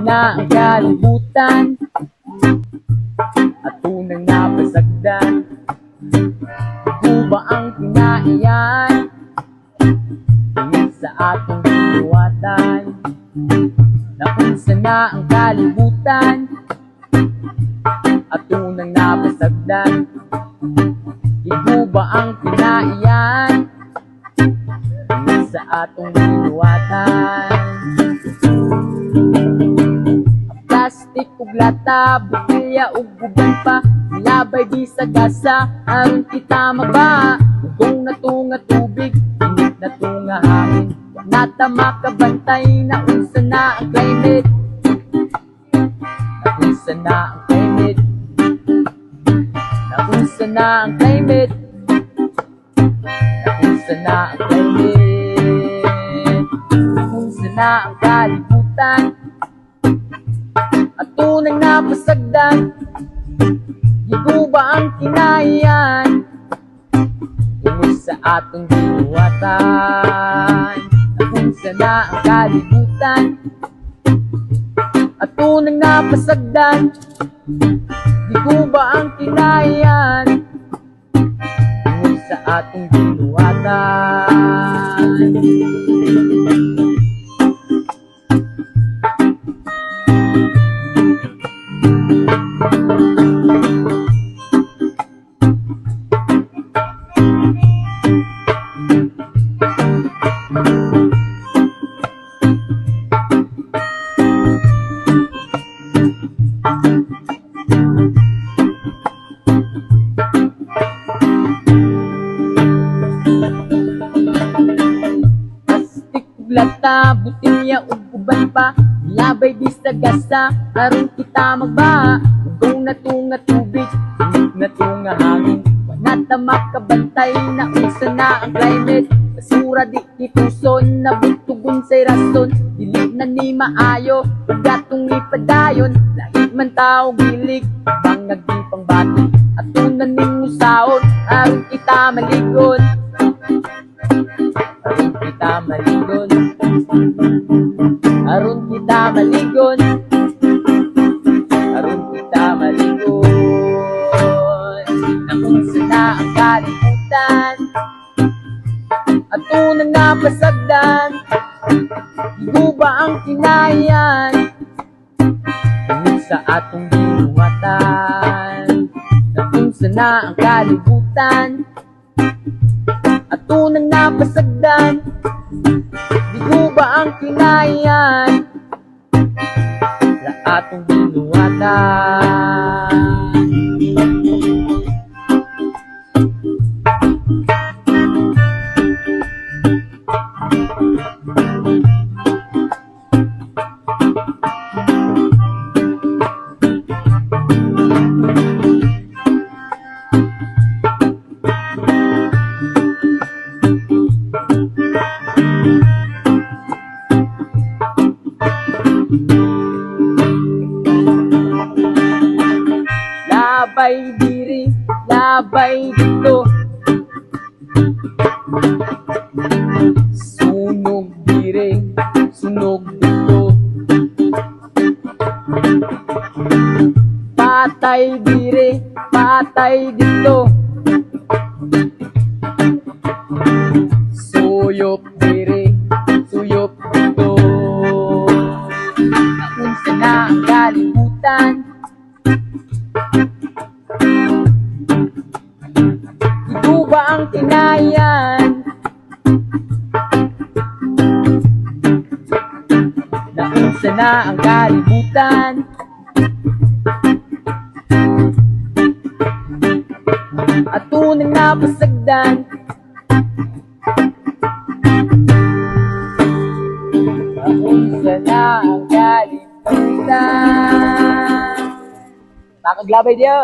na ang kalibutan at tunang napasagdan. Ito ba ang kinaiyan tingin sa atong binuwatan? Naunsa na ang kalibutan at tunang napasagdan. Ito ba ang kinaiyan tingin sa atong binuwatan? Plastic ug lata, botelya ug guban pa, labay bisag gasa, aron kita maba. Ugong na tunga tubig, init na tunga hangin, nata makabantay. Naunsa na ang climate, naunsa na ang climate, naunsa na ang climate, naunsa na ang climate, naunsa na ang kalibutan at tunang napasagdan. Ito ba ang kinaiyan tungod sa atong binuwatan? Naunsa na ang kalibutan at tunang napasagdan. Ito ba ang kinaiyan tungod sa atong binuwatan? Plastic ug lata, botelya ug uban pa, labay bisag gasa, aron kita magbaha. Ugong na tunga tubig, init na tunga hangin, wanata makabantay. Naunsa na ang climate, basura di kituson, nabugtugon say rason, dili na ni maayo, pagdatong ipadayon. Lahit man tao gilig, bangag di pang bati, at tunan ning usaon, aron kita maligon, aron kita maligon, aron kita maligon, aron kita maligon. Naunsa na ang kalibutan at tunang napasagdan. Ito ba ang kinaiyan tungod sa atong binuwatan? Naunsa na ang kalibutan at tunang napasagdan. Ito ba ang kinaiyan sa atong binuwatan? Labay diri, labay dito, sunog diri, sunog dito, patay diri, patay dito, suyop diri, suyop dito. Naunsa na ang kalibutan ba ang kinaiyan? Naunsa na ang kalibutan at tunang napasagdan. Naunsa na ang kalibutan. Nakaglabay diya.